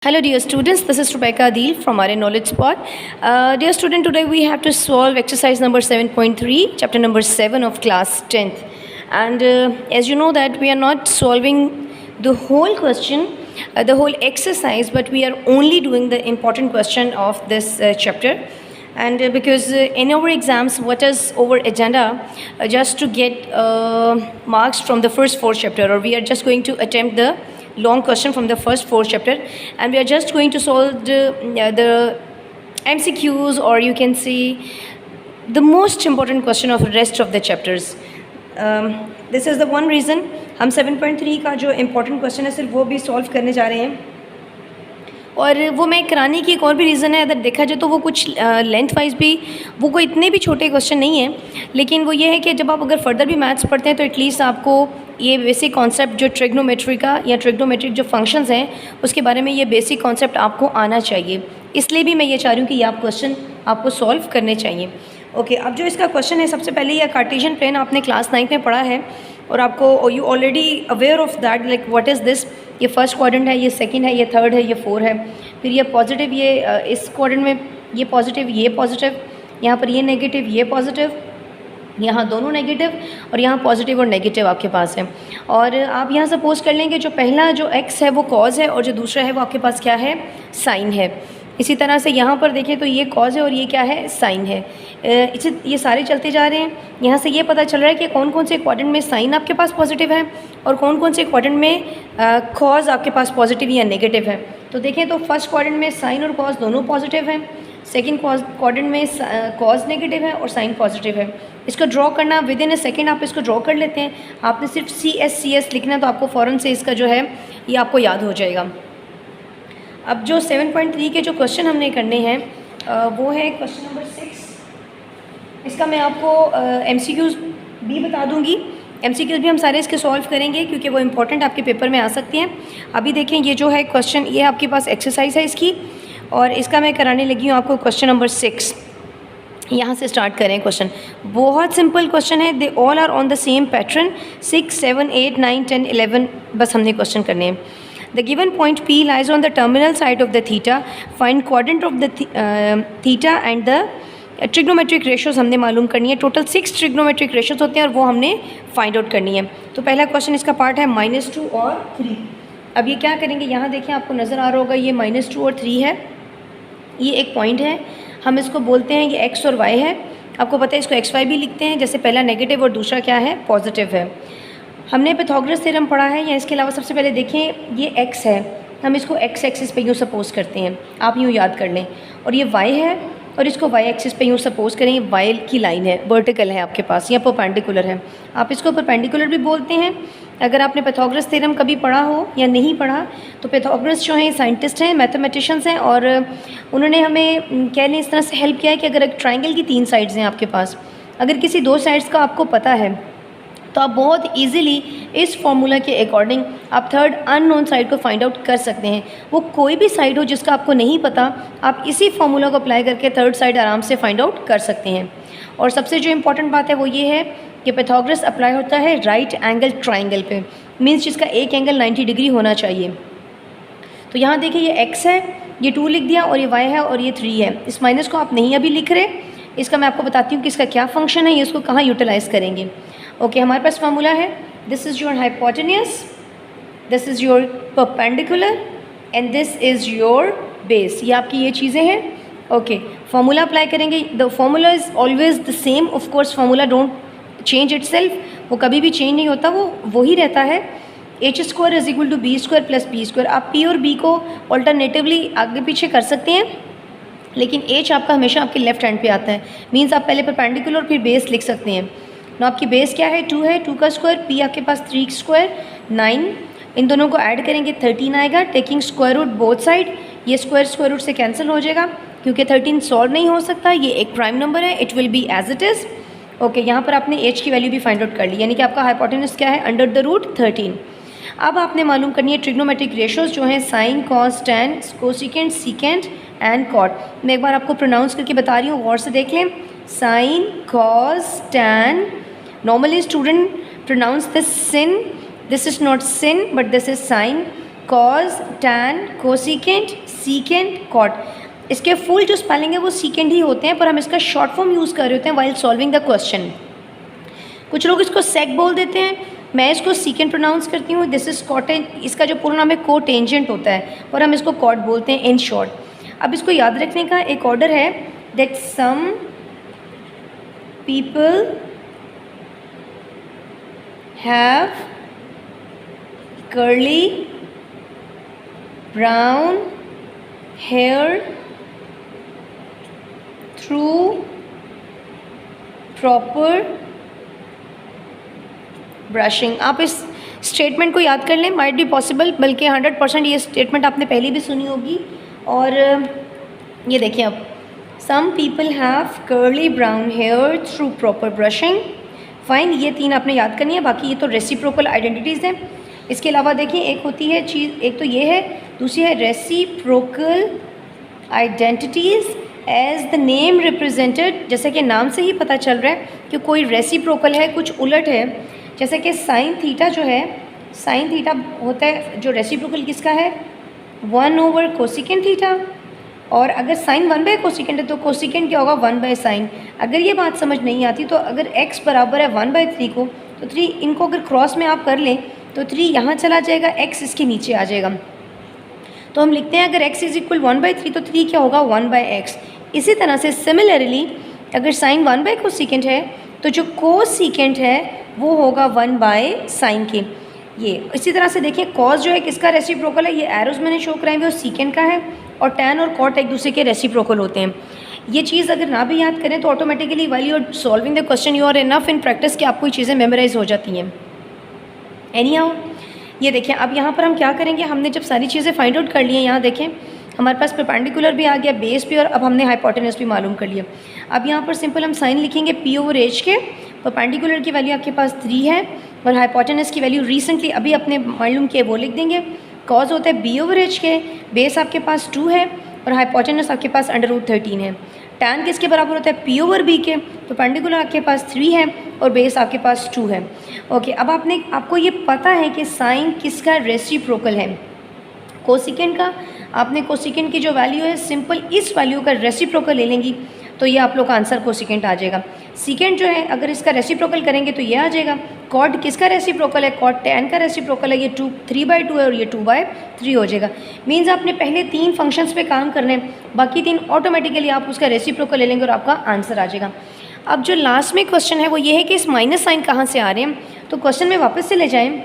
Hello dear students, this is Rebecca Adil from RA Knowledge Spot. Dear student, today we have to solve exercise number 7.3, chapter number 7 of class 10th. And as you know that we are not solving the whole question, the whole exercise, but we are only doing the important question of this chapter. And because in our exams, what is our agenda? Just to get marks from the first 4 chapter, or we are just going to attempt the long question from the first 4 chapter, and we are just going to solve the MCQs, or you can see the most important question of rest of the chapters. This is the one reason हम 7.3 का जो important question है सिर्फ वो भी solve करने जा रहे हैं, और वो मैं कराने की एक और भी रीज़न है. अगर देखा जाए तो वो कुछ लेंथ वाइज भी वो कोई इतने भी छोटे क्वेश्चन नहीं है, लेकिन वो ये है कि जब आप अगर फर्दर भी मैथ्स पढ़ते हैं तो एटलीस्ट आपको ये बेसिक कॉन्सेप्ट जो ट्रिग्नोमेट्री का या ट्रिग्नोमेट्रिक जो फंक्शंस हैं उसके बारे में ये बेसिक कॉन्सेप्ट आपको आना चाहिए. इसलिए भी मैं ये चाह रही हूँ कि ये आप क्वेश्चन आपको सॉल्व करने चाहिए. ओके, अब जो इसका क्वेश्चन है, सबसे पहले ये कार्टेशियन प्लेन आपने क्लास 9 में पढ़ा है और आपको you already aware of that, like what is this. ये फर्स्ट क्वाड्रेंट है, ये सेकंड है, ये थर्ड है, ये 4 है. फिर ये पॉजिटिव, ये इस क्वाड्रेंट में ये पॉजिटिव, यहाँ पर ये नेगेटिव, ये पॉजिटिव, यहाँ दोनों नेगेटिव, और यहाँ पॉजिटिव और नेगेटिव आपके पास है. और आप यहाँ सपोज कर लेंगे जो पहला जो x है वो कॉज है और जो दूसरा है वो आपके पास क्या है, साइन है. इसी तरह से यहाँ पर देखें तो ये कॉज है और ये क्या है, साइन है. ये सारे चलते जा रहे हैं. यहाँ से ये पता चल रहा है कि कौन कौन से क्वाड्रेंट में साइन आपके पास पॉजिटिव है और कौन कौन से क्वाड्रेंट में कॉज आपके पास पॉजिटिव या नेगेटिव है. तो देखें तो फर्स्ट क्वाड्रेंट में साइन और कॉज दोनों पॉजिटिव हैं, सेकेंड क्वाड्रेंट में कॉज नेगेटिव है और साइन पॉजिटिव है. इसको ड्रॉ करना विद इन ए सेकेंड आप इसको ड्रॉ कर लेते हैं. आपने सिर्फ CS लिखना, तो आपको फ़ौरन से इसका जो है ये आपको याद हो जाएगा. अब जो 7.3 के जो क्वेश्चन हमने करने हैं वो है क्वेश्चन नंबर 6. इसका मैं आपको MCQs भी बता दूंगी. MCQs भी हम सारे इसके सॉल्व करेंगे क्योंकि वो इम्पोर्टेंट आपके पेपर में आ सकती हैं. अभी देखें ये जो है क्वेश्चन, ये आपके पास एक्सरसाइज है इसकी, और इसका मैं कराने लगी हूँ आपको क्वेश्चन नंबर 6. यहाँ से स्टार्ट करें. क्वेश्चन बहुत सिंपल क्वेश्चन है. They all are on the same pattern. 6, 7, 8, 9, 10, 11 बस हमने क्वेश्चन करने हैं. The given point P lies on the terminal side of the theta. Find quadrant of the theta and the trigonometric ratios हमने मालूम करनी है. Total 6 trigonometric ratios होते हैं और वो हमने फाइंड आउट करनी है. तो पहला क्वेश्चन इसका पार्ट है -2 और 3. अब ये क्या करेंगे, यहाँ देखें आपको नज़र आ रहा होगा ये -2 और 3 है. ये एक पॉइंट है, हम इसको बोलते हैं ये x और y है. आपको पता है इसको XY भी लिखते हैं, जैसे पहला नेगेटिव और दूसरा क्या है, पॉजिटिव है. हमने पाइथागोरस थ्योरम पढ़ा है, या इसके अलावा सबसे पहले देखें ये x है, हम इसको x एक्सिस पे यूँ सपोज करते हैं, आप यूँ याद कर लें. और ये y है और इसको y एक्सिस पे यूँ सपोज करें. y की लाइन है, वर्टिकल है आपके पास, या परपेंडिकुलर है. आप इसको परपेंडिकुलर भी बोलते हैं. अगर आपने पाइथागोरस थ्योरम कभी पढ़ा हो या नहीं पढ़ा, तो पाइथागोरस जो हैं साइंटिस्ट हैं, मैथमेटिशियंस हैं, और उन्होंने हमें कह लें इस तरह से हेल्प किया है कि अगर एक ट्राइंगल की 3 साइड्स हैं आपके पास, अगर किसी 2 साइड्स का आपको पता है तो आप बहुत इजीली इस फॉर्मूला के अकॉर्डिंग आप थर्ड अननोन साइड को फाइंड आउट कर सकते हैं. वो कोई भी साइड हो जिसका आपको नहीं पता, आप इसी फॉर्मूला को अप्लाई करके थर्ड साइड आराम से फाइंड आउट कर सकते हैं. और सबसे जो इम्पॉर्टेंट बात है वो ये है कि पाइथागोरस अप्लाई होता है राइट एंगल ट्राइंगल पे, मीन्स जिसका एक एंगल 90 डिग्री होना चाहिए. तो यहाँ देखिए ये x है, ये 2 लिख दिया, और ये y है और ये 3 है. इस माइनस को आप नहीं अभी लिख रहे, इसका मैं आपको बताती हूँ कि इसका क्या फंक्शन है, ये इसको कहाँ यूटिलाइज़ करेंगे. ओके, हमारे पास फार्मूला है, this is your hypotenuse, this is your perpendicular, and this is your base. ये आपकी ये चीज़ें हैं. ओके, फार्मूला अप्लाई करेंगे. The formula is always the same. Of course formula don't change itself, वो कभी भी चेंज नहीं होता, वो ही रहता है. h² = b² + p². आप p और b को ऑल्टरनेटिवली आगे पीछे कर सकते हैं, लेकिन h आपका हमेशा आपके लेफ्ट हैंड पे आता है. मीन्स आप पहले परपेंडिकुलर और फिर बेस लिख सकते हैं. ना आपकी बेस क्या है, 2 है, 2 का स्क्वायर, p आपके पास 3² 9. इन दोनों को ऐड करेंगे 13 आएगा, taking square root both side. ये स्क्वायर रूट से कैंसिल हो जाएगा क्योंकि 13 सॉल्व नहीं हो सकता, ये एक प्राइम नंबर है, it will be as it is. Okay, यहाँ पर आपने h की वैल्यू भी फाइंड आउट कर ली, यानी कि आपका हाइपोटेन्यूस क्या है, √13. अब आपने मालूम करनी है ट्रिग्नोमेट्रिक रेशोज़ जो हैं sine, cos, tan, cosecant, secant and cot. मैं एक बार आपको प्रोनाउंस करके बता रही हूँ, गौर से देख लें. Sine, cos, tan. Normally student pronounce this sin. This is not sin, but this is sine. Cos, tan, cosecant, secant, cot. इसके फुल जो स्पेलिंग है वो सीकेंट ही होते हैं, पर हम इसका शॉर्ट फॉर्म यूज़ कर रहे होते हैं वाइल सॉल्विंग द क्वेश्चन। कुछ लोग इसको सेक बोल देते हैं, मैं इसको सीकेंट प्रोनाउंस करती हूँ। दिस इज कॉटेन, इसका जो पूरा नाम है कोटेंजेंट होता है, और हम इसको कॉट बोलते हैं इन शॉर्ट। अब इसको याद रखने का एक ऑर्डर है, that some people have curly brown hair through proper brushing. आप इस स्टेटमेंट को याद कर लें, माइट बी पॉसिबल, बल्कि 100% ये स्टेटमेंट आपने पहले भी सुनी होगी। और ये देखिए अब, some people have curly brown hair through proper brushing. Fine, ये 3 आपने याद करनी है। बाकी ये तो रेसिप्रोकल आइडेंटिटीज़ हैं। इसके अलावा देखिए एक होती है चीज़, एक तो ये है, दूसरी है reciprocal identities as the name represented. जैसे कि नाम से ही पता चल रहा है कि कोई रेसिप्रोकल है, कुछ उलट है। जैसे कि साइन थीटा जो है, साइन थीटा होता है जो रेसिप्रोकल किसका है, 1/, कोसिकेंट थीटा। और अगर साइन 1/, कोसिकेंट है तो कोसिकेंट क्या होगा, 1/, साइन। अगर ये बात समझ नहीं आती तो अगर x बराबर है 1/3 को, तो 3 इनको अगर क्रॉस में आप कर लें तो 3 यहाँ चला जाएगा, x इसके नीचे आ जाएगा। तो हम लिखते हैं अगर x इज इक्वल 1/3 तो 3 क्या होगा, 1/x। इसी तरह से सिमिलरली अगर साइन 1/, कोसिकेंट है तो जो कोसिकेंट है वो होगा 1/, साइन के। ये इसी तरह से देखिए कॉस जो है किसका रेसिप्रोकल है, ये एरोज मैंने शो कराए हुए, वो सीकेंट का है। और टैन और कॉट एक दूसरे के रेसिप्रोकल होते हैं। ये चीज़ अगर ना भी याद करें तो automatically while you are solving the question you are enough in practice कि आपको ये चीज़ें मेमोराइज हो जाती हैं। एनी हाउ, ये देखिए अब यहाँ पर हम क्या करेंगे, हमने जब सारी चीज़ें फाइंड आउट कर ली हैं, यहाँ देखें हमारे पास परपेंडिकुलर भी आ गया, बेस भी, और अब हमने हाइपोटेनस भी मालूम कर लिया। अब यहाँ पर सिंपल हम साइन लिखेंगे p/h के। परपेंडिकुलर की वैल्यू आपके पास 3 है और हाइपोटेनस की वैल्यू रिसेंटली अभी अपने मालूम किए वो लिख देंगे। कॉज होता है b/h के, बेस आपके पास 2 है और हाइपोटेनस आपके पास √13 है। टैन किसके बराबर होता है, p/b के। परपेंडिकुलर आपके पास 3 है और बेस आपके पास 2 है। ओके, अब आपको ये पता है कि साइन किसका रेसिप्रोकल है, कोसिकेंट का। आपने कोसिकेंट की जो वैल्यू है सिंपल इस वैल्यू का रेसिप्रोकल ले लेंगी तो ये आप लोग का आंसर कोसिकेंट आ जाएगा। सीकेंट जो है अगर इसका रेसिप्रोकल करेंगे तो ये आ जाएगा। कॉट किसका रेसिप्रोकल है, कॉट टैन का रेसिप्रोकल है, ये 3/2 है और ये 2/3 हो जाएगा। मीन्स आपने पहले 3 फंक्शंस पे काम करने हैं, बाकी 3 ऑटोमेटिकली आप उसका रेसिप्रोकल ले लेंगे और आपका आंसर आ जाएगा। अब जो लास्ट में क्वेश्चन है वो ये है कि इस माइनस साइन कहाँ से आ रहे हैं, तो क्वेश्चन में वापस से ले जाएँ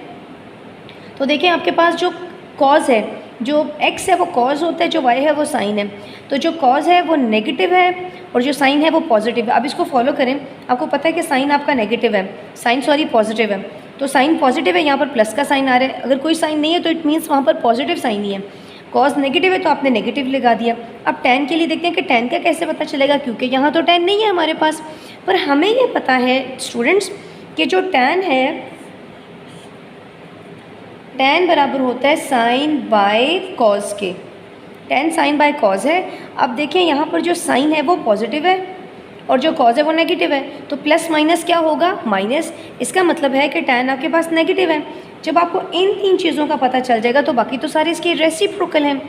तो देखें आपके पास जो कॉज है, जो x है वो कॉज होता है, जो y है वो साइन है। तो जो कॉज है वो नेगेटिव है और जो साइन है वो पॉजिटिव है। अब इसको फॉलो करें, आपको पता है कि साइन आपका नेगेटिव है, साइन सॉरी पॉजिटिव है। तो साइन पॉजिटिव है, यहाँ पर प्लस का साइन आ रहा है। अगर कोई साइन नहीं है तो इट मीन्स वहाँ पर पॉजिटिव साइन ही है। कॉज नेगेटिव है तो आपने नेगेटिव लगा दिया। अब टैन के लिए देखते हैं कि टैन का कैसे पता चलेगा, क्योंकि यहाँ तो टैन नहीं है हमारे पास। पर हमें ये पता है स्टूडेंट्स कि जो टैन है, टैन बराबर होता है साइन बाय कॉज के। टैन साइन बाय कॉज है। अब देखिए यहाँ पर जो साइन है वो पॉजिटिव है और जो कॉज है वो नेगेटिव है, तो प्लस माइनस क्या होगा, माइनस। इसका मतलब है कि टैन आपके पास नेगेटिव है। जब आपको इन 3 चीज़ों का पता चल जाएगा तो बाकी तो सारे इसके रेसिप्रोकल हैं।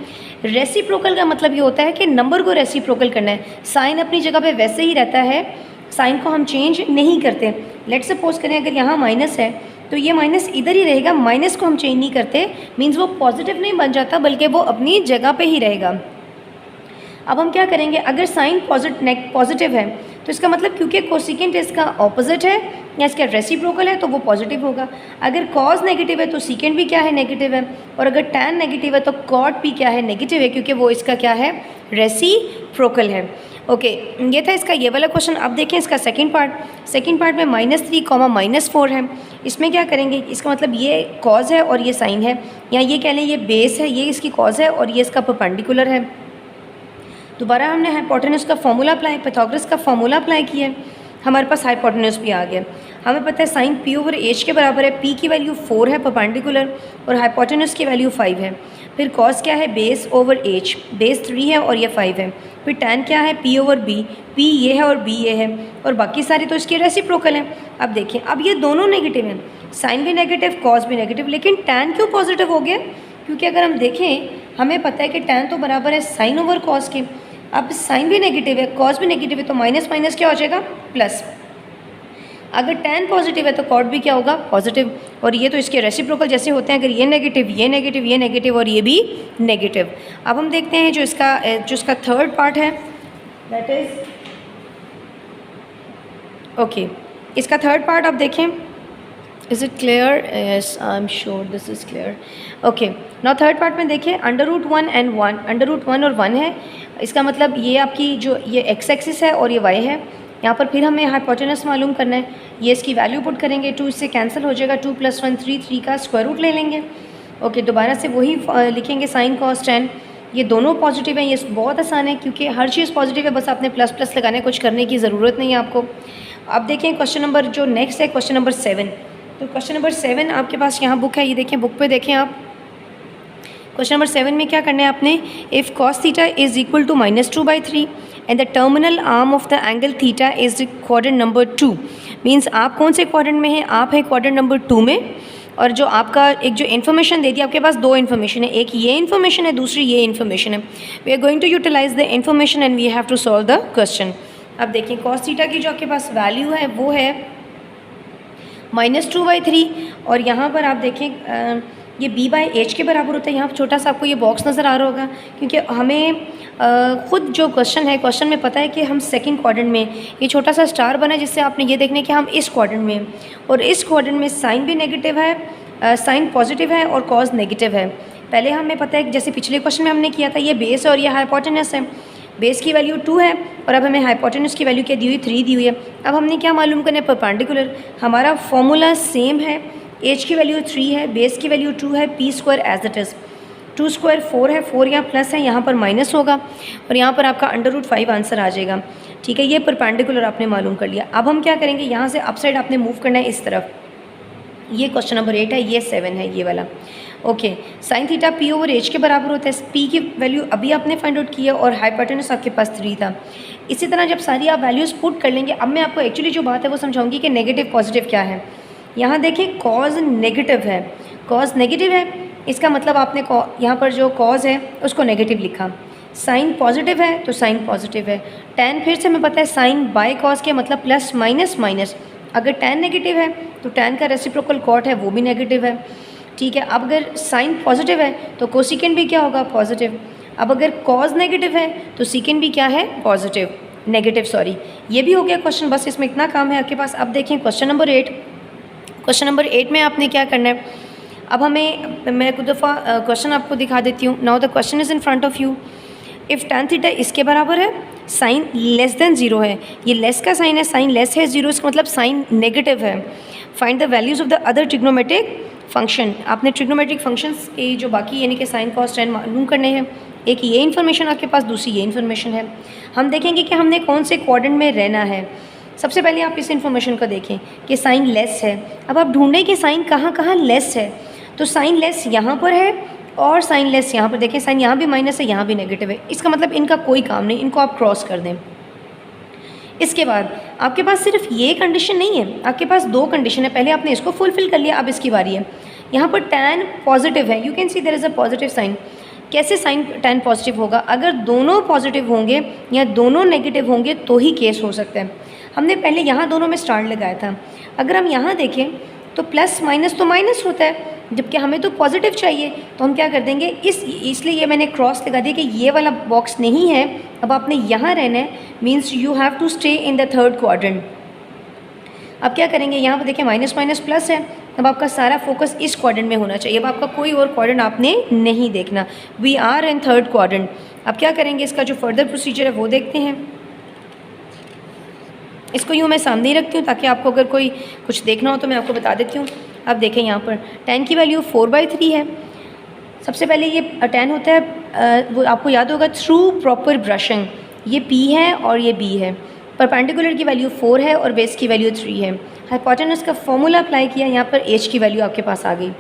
रेसिप्रोकल का मतलब ये होता है कि नंबर को रेसिप्रोकल करना है। साइन अपनी जगह पे वैसे ही रहता है, साइन को हम चेंज नहीं करते। लेट्स सपोज करें अगर यहाँ माइनस है तो ये माइनस इधर ही रहेगा, माइनस को हम चेंज नहीं करते। मीन्स वो पॉजिटिव नहीं बन जाता बल्कि वो अपनी जगह पे ही रहेगा। अब हम क्या करेंगे, अगर साइन पॉजिटिव है तो इसका मतलब क्योंकि कोसिकेंट इसका ऑपोजिट है या इसका रेसिप्रोकल है तो वो पॉजिटिव होगा। अगर कॉज नेगेटिव है तो सीकेंट भी क्या है, नेगेटिव है। और अगर टैन नेगेटिव है तो कॉट भी क्या है, नेगेटिव है, क्योंकि वो इसका क्या है, रेसिप्रोकल है। ओके, ये था इसका ये वाला क्वेश्चन। अब देखें इसका सेकंड पार्ट में -3, -4 है। इसमें क्या करेंगे, इसका मतलब ये कॉज है और ये साइन है, या ये कह लें ये बेस है, ये इसकी कॉज है और ये इसका परपेंडिकुलर है। दोबारा हमने हाइपोटेनस का फॉर्मूला अप्लाई, पाइथागोरस का फॉर्मूला अप्लाई किया है, हमारे पास हाइपोटेनस भी आ गया। हमें पता है साइन p/h के बराबर है, p की वैल्यू 4 है परपेंडिकुलर और हाइपोटेनस की वैल्यू 5 है। फिर कॉस क्या है, बेस/h, बेस 3 है और ये 5 है। फिर टैन क्या है, p/b, p ये है और b ये है, और बाकी सारे तो इसके रेसिप्रोकल हैं। अब देखिए, अब ये दोनों नेगेटिव हैं, साइन भी नेगेटिव, कॉस भी नेगेटिव, लेकिन टैन क्यों पॉजिटिव हो गया, क्योंकि अगर हम देखें हमें पता है कि tan तो बराबर है साइन ओवर कॉस के। अब साइन भी नेगेटिव है, कॉस भी नेगेटिव है, तो माइनस माइनस क्या हो जाएगा प्लस। अगर tan पॉजिटिव है तो कॉट भी क्या होगा पॉजिटिव। और ये तो इसके रेसिप्रोकल जैसे होते हैं, अगर ये नेगेटिव ये नेगेटिव ये नेगेटिव और ये भी नेगेटिव। अब हम देखते हैं जो इसका थर्ड पार्ट है, दैट इज ओके। इसका थर्ड पार्ट आप देखें, is it clear? Yes, I am sure this is clear. Okay, now third part में देखिए √1 एंड 1, √1 और 1 है। इसका मतलब ये आपकी जो ये एक्स एक्सिस है और ये वाई है। यहाँ पर फिर हमें हाइपोटेनस मालूम करना है, ये इसकी वैल्यू पुट करेंगे, 2 इससे कैंसिल हो जाएगा, 2 + 1 3, 3 का स्क्वायर रूट ले लेंगे। ओके, दोबारा से वही लिखेंगे साइन कॉस tan। ये दोनों पॉजिटिव हैं, ये बहुत आसान है क्योंकि हर चीज़ पॉजिटिव है, बस आपने प्लस प्लस लगाने, कुछ करने की ज़रूरत नहीं है आपको। अब देखें क्वेश्चन नंबर जो नेक्स्ट है, क्वेश्चन नंबर 7। तो क्वेश्चन नंबर 7 आपके पास यहाँ बुक है, ये देखें, बुक पे देखें आप। क्वेश्चन नंबर 7 में क्या करना है आपने, if cos theta is equal to -2/3 and the terminal arm of the angle theta is quadrant number 2। Means आप कौन से क्वाड्रेंट में हैं, आप हैं क्वाड्रेंट नंबर 2 में। और जो आपका एक जो इन्फॉर्मेशन दे दी, आपके पास दो इन्फॉर्मेशन है, एक ये इन्फॉर्मेशन है, दूसरी ये इन्फॉर्मेशन है। We are going to utilise the information and we have to solve the question. अब देखिए cos थीटा की जो आपके पास वैल्यू है वो है -2/3 और यहाँ पर आप देखें ये b/h के बराबर होता है। यहाँ पर छोटा सा आपको ये बॉक्स नज़र आ रहा होगा क्योंकि हमें ख़ुद जो क्वेश्चन है, क्वेश्चन में पता है कि हम सेकंड क्वाड्रेंट में, ये छोटा सा स्टार बना है जिससे आपने ये देखने कि हम इस क्वाड्रेंट में, और इस क्वाड्रेंट में साइन भी नेगेटिव है, साइन पॉजिटिव है और कॉज नेगेटिव है। पहले हमें पता है कि जैसे पिछले क्वेश्चन में हमने किया था, ये बेस है और ये हाइपोटेनस है। बेस की वैल्यू 2 है और अब हमें हाइपोटेनस की वैल्यू क्या दी हुई, 3 दी हुई है। अब हमने क्या मालूम करना है, परपेंडिकुलर। हमारा फॉर्मूला सेम है, एच की वैल्यू 3 है, बेस की वैल्यू 2 है, P square as it is, 2 square 4 है, 4 यहाँ प्लस है, यहाँ पर माइनस होगा और यहाँ पर आपका √5 आंसर आ जाएगा। ठीक है, ये परपेंडिकुलर आपने मालूम कर लिया। अब हम क्या करेंगे, यहाँ से अप साइड आपने मूव करना है इस तरफ। ये क्वेश्चन नंबर 8 है, ये 7 है, ये वाला। ओके, साइन थीटा p/h के बराबर होता है। p की वैल्यू अभी आपने फाइंड आउट किया और हाइपोटेनस आपके पास 3 था। इसी तरह जब सारी आप वैल्यूज़ पुट कर लेंगे, अब मैं आपको एक्चुअली जो बात है वो समझाऊंगी कि नेगेटिव पॉजिटिव क्या है। यहाँ देखिए कॉज नेगेटिव है, कॉज नेगेटिव है, इसका मतलब आपने यहाँ पर जो कॉज है उसको नेगेटिव लिखा। साइन पॉजिटिव है तो साइन पॉजिटिव है। tan फिर से हमें पता है साइन बाय कॉज के मतलब प्लस माइनस माइनस। अगर tan नेगेटिव है तो tan का रेसिप्रोकल कॉट है वो भी नेगेटिव है। ठीक है, अब अगर साइन पॉजिटिव है तो कोसिकेंट भी क्या होगा, पॉजिटिव। अब अगर कॉज नेगेटिव है तो सीकेंट भी क्या है, पॉजिटिव, नेगेटिव, सॉरी। ये भी हो गया क्वेश्चन, बस इसमें इतना काम है आपके पास। अब देखें क्वेश्चन नंबर 8। क्वेश्चन नंबर 8 में आपने क्या करना है, अब मैं कुछ दफ़ा क्वेश्चन आपको दिखा देती हूँ। Now the question is in front of you. If tan theta इसके बराबर है, साइन लेस देन 0 है, ये लेस का साइन है, साइन लेस है 0, इसका मतलब साइन नेगेटिव है। Find the values of the other trigonometric function. आपने ट्रिग्नोमेट्रिक फंक्शंस के जो बाकी यानी कि साइन कॉस tan मालूम करने हैं। एक ये इन्फॉर्मेशन आपके पास, दूसरी ये इन्फॉर्मेशन है। हम देखेंगे कि हमने कौन से क्वाड्रेंट में रहना है। सबसे पहले आप इस इन्फॉर्मेशन को देखें कि साइन लेस है। अब आप ढूंढें कि साइन कहाँ कहाँ लेस है, तो साइन लेस यहाँ पर है और साइन लेस यहाँ पर। देखें साइन यहाँ भी माइनस है, यहाँ भी नेगेटिव है, इसका मतलब इनका कोई काम नहीं, इनको आप क्रॉस कर दें। इसके बाद आपके पास सिर्फ ये कंडीशन नहीं है, आपके पास दो कंडीशन है। पहले आपने इसको फुलफिल कर लिया, अब इसकी बारी है। यहाँ पर tan पॉजिटिव है, you can see there is a positive sign. कैसे साइन tan पॉजिटिव होगा, अगर दोनों पॉजिटिव होंगे या दोनों नेगेटिव होंगे तो ही केस हो सकता है। हमने पहले यहाँ दोनों में स्टार लगाया था। अगर हम यहाँ देखें तो प्लस माइनस तो माइनस होता है, जबकि हमें तो पॉजिटिव चाहिए, तो हम क्या कर देंगे, इसलिए ये मैंने क्रॉस लगा दिया कि ये वाला बॉक्स नहीं है। अब आपने यहाँ रहना है, means you have to stay in the third quadrant. अब क्या करेंगे, यहाँ पर देखें माइनस माइनस प्लस है, अब आपका सारा फोकस इस क्वाड्रेंट में होना चाहिए। अब आपका कोई और क्वाड्रेंट आपने नहीं देखना। We are in third quadrant. अब क्या करेंगे, इसका जो फर्दर प्रोसीजर है वो देखते हैं। इसको यूँ मैं सामने ही रखती हूँ ताकि आपको अगर कोई कुछ देखना हो तो मैं आपको बता देती हूँ। अब देखें यहाँ पर tan की वैल्यू 4/3 है। सबसे पहले ये tan होता है वो आपको याद होगा थ्रू प्रॉपर ब्रशिंग। ये P है और ये B है। परपेंडिकुलर की वैल्यू 4 है और बेस की वैल्यू 3 है। हाइपोटेनस का फॉर्मूला अप्लाई किया, यहाँ पर h की वैल्यू आपके पास आ गई।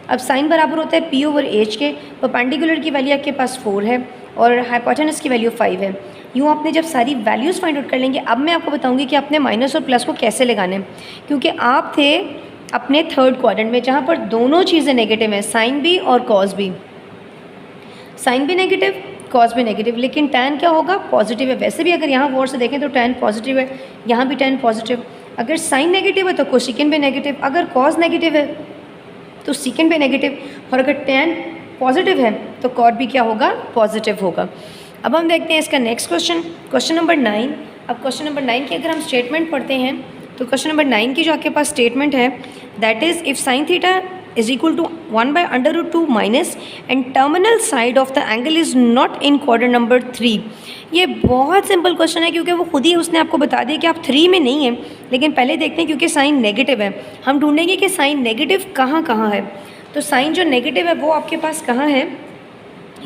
अब साइन बराबर होता है P/h के। परपेंडिकुलर की वैल्यू आपके पास 4 है और हाइपोटेनस की वैल्यू 5 है। यूँ आपने जब सारी वैल्यूज़ फाइंड आउट कर लेंगे, अब मैं आपको बताऊंगी कि आपने माइनस और प्लस को कैसे लगाना है, क्योंकि आप थे अपने थर्ड क्वाड्रेंट में जहाँ पर दोनों चीज़ें नेगेटिव हैं, साइन भी और कॉज भी। साइन भी नेगेटिव, कॉस भी नेगेटिव, लेकिन टैन क्या होगा, पॉजिटिव है। वैसे भी अगर यहाँ गौर से देखें तो टैन पॉजिटिव है, यहाँ भी टैन पॉजिटिव। अगर साइन नेगेटिव है तो कोसिकेंट भी नेगेटिव, अगर कॉस नेगेटिव है तो सीकेंट भी नेगेटिव, और अगर टैन पॉजिटिव है तो कॉट भी क्या होगा, पॉजिटिव होगा। अब हम देखते हैं इसका नेक्स्ट क्वेश्चन, क्वेश्चन नंबर 9। अब क्वेश्चन नंबर 9 की अगर हम स्टेटमेंट पढ़ते हैं तो क्वेश्चन नंबर 9 की जो आपके पास स्टेटमेंट है, that is if sine theta is equal to 1/√2 minus and terminal side of the angle is not in quadrant number 3। ये बहुत सिंपल क्वेश्चन है क्योंकि वो खुद ही उसने आपको बता दिया कि आप 3 में नहीं हैं, लेकिन पहले देखते हैं क्योंकि साइन नेगेटिव है, हम ढूंढेंगे कि साइन नेगेटिव कहाँ कहाँ है। तो साइन जो नेगेटिव है वो आपके पास कहाँ है,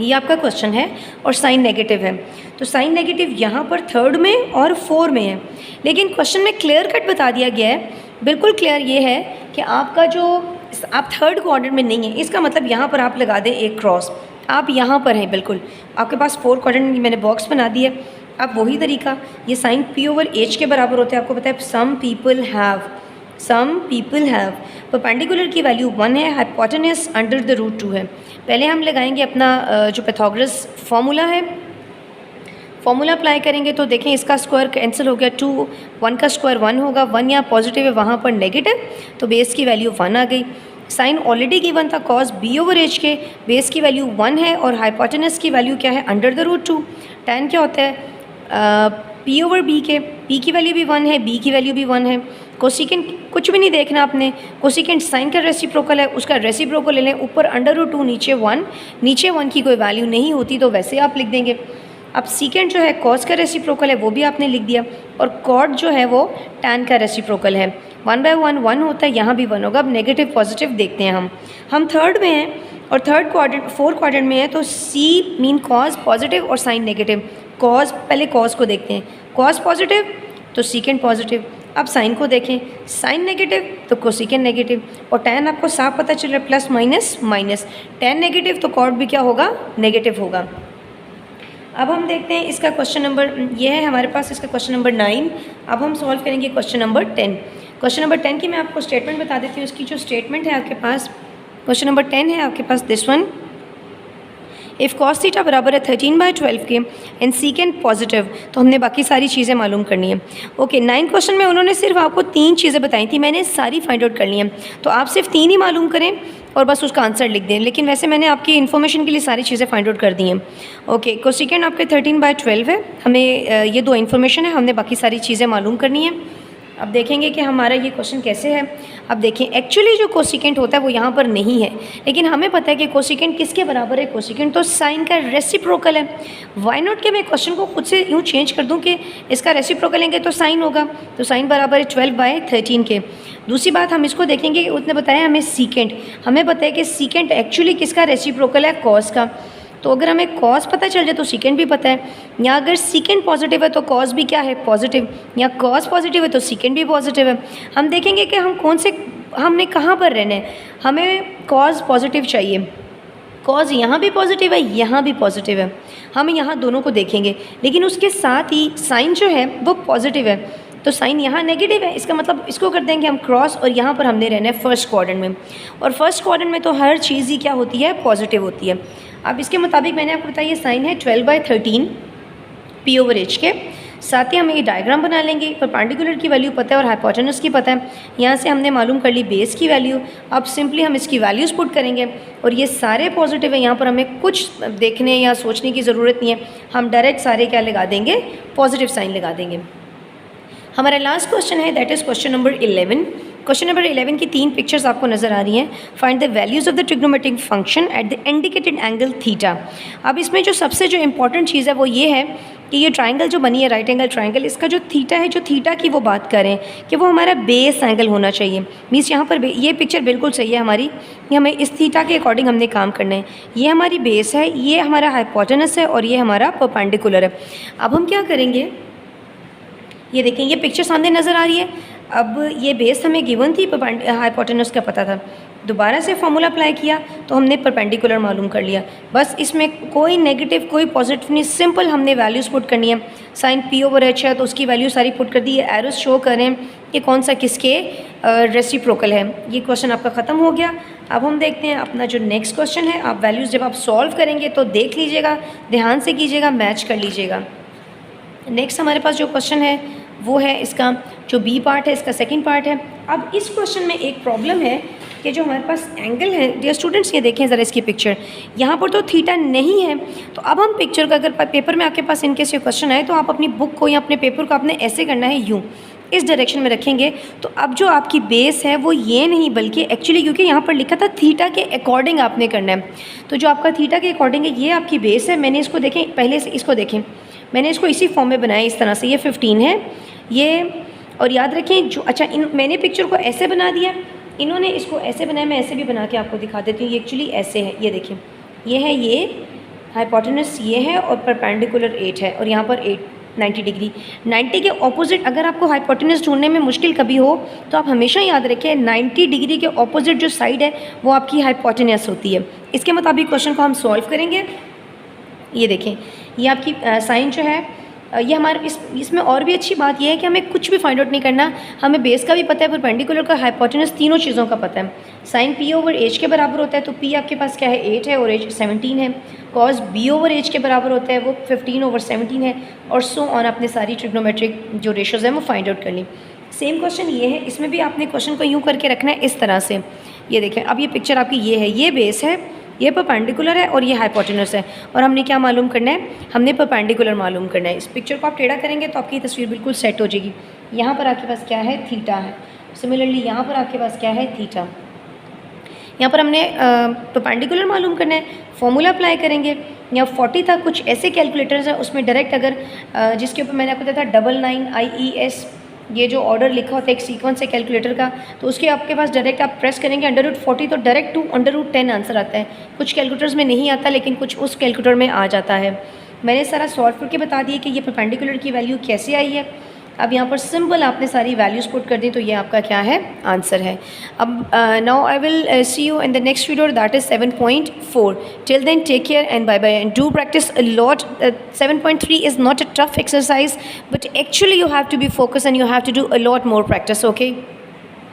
ये आपका क्वेश्चन है, और साइन नेगेटिव है। तो साइन नेगेटिव यहाँ पर 3rd में और 4 में है, लेकिन क्वेश्चन में क्लियर कट बता दिया गया है, बिल्कुल क्लियर ये है कि आपका जो आप 3rd क्वाड्रेंट में नहीं है, इसका मतलब यहाँ पर आप लगा दें एक क्रॉस, आप यहाँ पर हैं बिल्कुल, आपके पास 4 क्वाड्रेंट की मैंने बॉक्स बना दी है। अब वही तरीका, ये साइन p/h के बराबर होता है, आपको पता है सम पीपल हैव परपेंडिकुलर की वैल्यू 1 है, हाइपोटेनस √2 है। पहले हम लगाएंगे अपना जो पैथागोरस फॉर्मूला है, फॉर्मूला अप्लाई करेंगे तो देखें इसका स्क्वायर कैंसिल हो गया, 2, 1 का स्क्वायर 1 होगा, 1 यहाँ पॉजिटिव है वहाँ पर नेगेटिव, तो बेस की वैल्यू 1 आ गई। साइन ऑलरेडी गिवन था कॉस b/h के, बेस की वैल्यू 1 है और हाइपोटेनस की वैल्यू क्या है, √2। टैन क्या होता है p/b के, p की वैल्यू भी 1 है, b की वैल्यू भी 1 है। कोसिकेंट कुछ भी नहीं देखना आपने, कोसिकेंट साइन का रेसिप्रोकल है, उसका रेसिप्रोकल ले लें, ऊपर √2 नीचे 1, नीचे 1 की कोई वैल्यू नहीं होती तो वैसे आप लिख देंगे। अब सीकेंट जो है कॉस का रेसिप्रोकल है, वो भी आपने लिख दिया, और कॉट जो है वो टैन का रेसिप्रोकल है, 1/1 1 होता है, यहाँ भी 1 होगा। अब नेगेटिव पॉजिटिव देखते हैं हम 3rd में हैं और 4 क्वाड्रेंट में है, तो सी मीन कॉस पॉजिटिव और साइन नेगेटिव। कॉस, पहले कॉस को देखते हैं, कॉस पॉजिटिव तो सीकेंट पॉजिटिव। अब साइन को देखें, साइन नेगेटिव तो कोसिकेंट नेगेटिव, और टैन आपको साफ पता चल रहा है plus minus minus, tan negative तो कॉट भी क्या होगा, नेगेटिव होगा। अब हम देखते हैं इसका क्वेश्चन नंबर, ये है हमारे पास इसका क्वेश्चन नंबर 9। अब हम सॉल्व करेंगे क्वेश्चन नंबर 10। क्वेश्चन नंबर 10 की मैं आपको स्टेटमेंट बता देती हूँ। इसकी जो स्टेटमेंट है आपके पास, क्वेश्चन नंबर 10 है आपके पास this one, if cos theta बराबर है 13/12 के एंड सीकेंट पॉजिटिव, तो हमने बाकी सारी चीज़ें मालूम करनी है। ओके, 9 क्वेश्चन में उन्होंने सिर्फ आपको 3 चीज़ें बताई थी, मैंने सारी फाइंड आउट कर ली हैं, तो आप सिर्फ 3 ही मालूम करें और बस उसका आंसर लिख दें, लेकिन वैसे मैंने आपकी इन्फॉर्मेशन के लिए सारी चीज़ें फाइंड आउट कर दी हैं। ओके, कोसिकेंट आपके 13/12 है, हमें ये 2 इन्फॉर्मेशन है, हमने बाकी सारी चीज़ें मालूम करनी है। अब देखेंगे कि हमारा ये क्वेश्चन कैसे है। अब देखिए, एक्चुअली जो कोसिकेंट होता है वो यहाँ पर नहीं है, लेकिन हमें पता है कि कोसिकेंट किसके बराबर है, कोसिकेंट तो साइन का रेसिप्रोकल है। वाई नॉट के मैं क्वेश्चन को खुद से यूँ चेंज कर दूँ कि इसका रेसिप्रोकल लेंगे तो साइन होगा, तो साइन बराबर है 12/13 के। दूसरी बात हम इसको देखेंगे कि उसने बताया हमें सीकेंट, हमें पता है कि सीकेंट एक्चुअली किसका रेसिप्रोकल है, कॉस का। तो अगर हमें कॉस पता चल जाए तो सीकेंट भी पता है, या अगर सीकेंट पॉजिटिव है तो कॉस भी क्या है, पॉजिटिव, या कॉस पॉजिटिव है तो सीकेंट भी पॉजिटिव है। हम देखेंगे कि हम कौन से, हमने कहाँ पर रहना है, हमें कॉस पॉजिटिव चाहिए, कॉस यहाँ भी पॉजिटिव है, यहाँ भी पॉजिटिव है, हम यहाँ दोनों को देखेंगे, लेकिन उसके साथ ही साइन जो है वो पॉजिटिव है, तो साइन यहाँ नेगेटिव है, इसका मतलब इसको कर देंगे हम क्रॉस, और यहाँ पर हमने रहना है फर्स्ट क्वाड्रेंट में, और फर्स्ट क्वाड्रेंट में तो हर चीज़ ही क्या होती है, पॉजिटिव होती है। अब इसके मुताबिक मैंने आपको बताया ये साइन है 12/13 p/h के, साथ ही हम ये डायग्राम बना लेंगे, परपेंडिकुलर की वैल्यू पता है और हाइपोटेनस की पता है, यहाँ से हमने मालूम कर ली बेस की वैल्यू। अब सिंपली हम इसकी वैल्यूज़ पुट करेंगे, और ये सारे पॉजिटिव है, यहाँ पर हमें कुछ देखने या सोचने की ज़रूरत नहीं है, हम डायरेक्ट सारे क्या लगा देंगे, पॉजिटिव साइन लगा देंगे। हमारा लास्ट क्वेश्चन है, that is question number 11। Question number 11 की 3 पिक्चर्स आपको नज़र आ रही हैं। Find the values of the trigonometric function at the indicated angle theta. अब इसमें जो सबसे जो इंपॉर्टेंट चीज़ है वो ये है कि ये ट्राइंगल जो बनी है, राइट एंगल ट्राइंगल, इसका जो थीटा है, जो थीटा की वो बात करें कि वो हमारा बेस एंगल होना चाहिए। मीन्स यहाँ पर ये पिक्चर बिल्कुल सही है हमारी, ये हमें इस थीटा के अकॉर्डिंग हमने काम करना है। ये हमारी बेस है, ये हमारा हाइपोटेनस है, और ये हमारा परपेंडिकुलर है। अब हम क्या करेंगे, ये देखें, ये पिक्चर सामने नज़र आ रही है। अब ये बेस हमें गिवन थी, हाइपोटेनस का पता था, दोबारा से फॉर्मूला अप्लाई किया तो हमने परपेंडिकुलर मालूम कर लिया। बस इसमें कोई नेगेटिव कोई पॉजिटिव नहीं, सिंपल हमने वैल्यूज़ पुट करनी है। साइन p/h है तो उसकी वैल्यू सारी पुट कर दी है, एरोस शो करें कि कौन सा किसके रेसिप्रोकल है। ये क्वेश्चन आपका ख़त्म हो गया। अब हम देखते हैं अपना जो नेक्स्ट क्वेश्चन है। आप वैल्यूज़ जब आप सॉल्व करेंगे तो देख लीजिएगा, ध्यान से कीजिएगा, मैच कर लीजिएगा। नेक्स्ट हमारे पास जो क्वेश्चन है वो है इसका जो बी पार्ट है, इसका सेकंड पार्ट है। अब इस क्वेश्चन में एक प्रॉब्लम है कि जो हमारे पास एंगल है, डियर स्टूडेंट्स ये देखें ज़रा इसकी पिक्चर, यहाँ पर तो थीटा नहीं है। तो अब हम पिक्चर का अगर पेपर में आपके पास इनकेस ये क्वेश्चन आए तो आप अपनी बुक को या अपने पेपर को आपने ऐसे करना है, यूँ इस डायरेक्शन में रखेंगे। तो अब जो आपकी बेस है वो ये नहीं बल्कि एक्चुअली, क्योंकि यहाँ पर लिखा था थीटा के अकॉर्डिंग आपने करना है, तो जो आपका थीटा के अकॉर्डिंग है ये आपकी बेस है। मैंने इसको देखें, पहले से इसको देखें, मैंने इसको इसी फॉर्म में बनाया इस तरह से, ये 15 है ये। और याद रखें जो अच्छा मैंने पिक्चर को ऐसे बना दिया, इन्होंने इसको ऐसे बनाया, मैं ऐसे भी बना के आपको दिखा देती हूँ। ये एक्चुअली ऐसे है, ये देखिए ये है, ये हाइपोटेनस ये है और परपेंडिकुलर 8 है और यहाँ पर 90 डिग्री। 90 के ऑपोजिट अगर आपको हाइपोटेनस ढूंढने में मुश्किल कभी हो तो आप हमेशा याद रखें 90 डिग्री के ऑपोजिट जो साइड है वो आपकी हाइपोटेनस होती है। इसके मुताबिक क्वेश्चन को हम सॉल्व करेंगे। ये देखें ये आपकी साइन जो है ये हमारे इसमें और भी अच्छी बात यह है कि हमें कुछ भी फाइंड आउट नहीं करना, हमें बेस का भी पता है, परपेंडिकुलर का, हाइपोटेनस, तीनों चीज़ों का पता है। साइन पी ओवर एच के बराबर होता है, तो पी आपके पास क्या है 8 है और एच 17 है। कॉस बी ओवर एच के बराबर होता है, वो 15 ओवर 17 है। और सो ऑन आपने सारी ट्रिग्नोमेट्रिक जो रेशोज़ हैं वो फाइंड आउट कर ली। सेम क्वेश्चन ये है, इसमें भी आपने क्वेश्चन को यूँ करके रखना है इस तरह से। ये देखें अब ये पिक्चर आपकी ये है, ये बेस है, ये परपेंडिकुलर है और ये हाइपोटेनस है। और हमने क्या मालूम करना है, हमने परपेंडिकुलर मालूम करना है। इस पिक्चर को आप टेढ़ा करेंगे तो आपकी तस्वीर बिल्कुल सेट हो जाएगी। यहाँ पर आपके पास क्या है, थीटा है। सिमिलरली यहाँ पर आपके पास क्या है, थीटा। यहाँ पर हमने परपेंडिकुलर मालूम करना है, फॉर्मूला अप्लाई करेंगे। या 40 तक कुछ ऐसे कैलकुलेटर्स हैं उसमें डायरेक्ट अगर जिसके ऊपर मैंने आपको बताया था 99 IES, ये जो ऑर्डर लिखा होता है एक सीक्वेंस है कैलकुलेटर का, तो उसके आपके पास डायरेक्ट आप प्रेस करेंगे √40 तो डायरेक्ट टू √10 आंसर आता है। कुछ कैलकुलेटर्स में नहीं आता लेकिन कुछ उस कैलकुलेटर में आ जाता है। मैंने सारा सॉल्व करके बता दिया कि ये परपेंडिकुलर की वैल्यू कैसे आई है। अब यहाँ पर सिंपल आपने सारी वैल्यूज़ पुट कर दी तो ये आपका क्या है, आंसर है। अब now I will see you in the next video, that is 7.4। Till then take care and bye bye and do practice a lot. 7.3 is not a tough exercise but actually you have to be focused and you have to do a lot more practice, okay?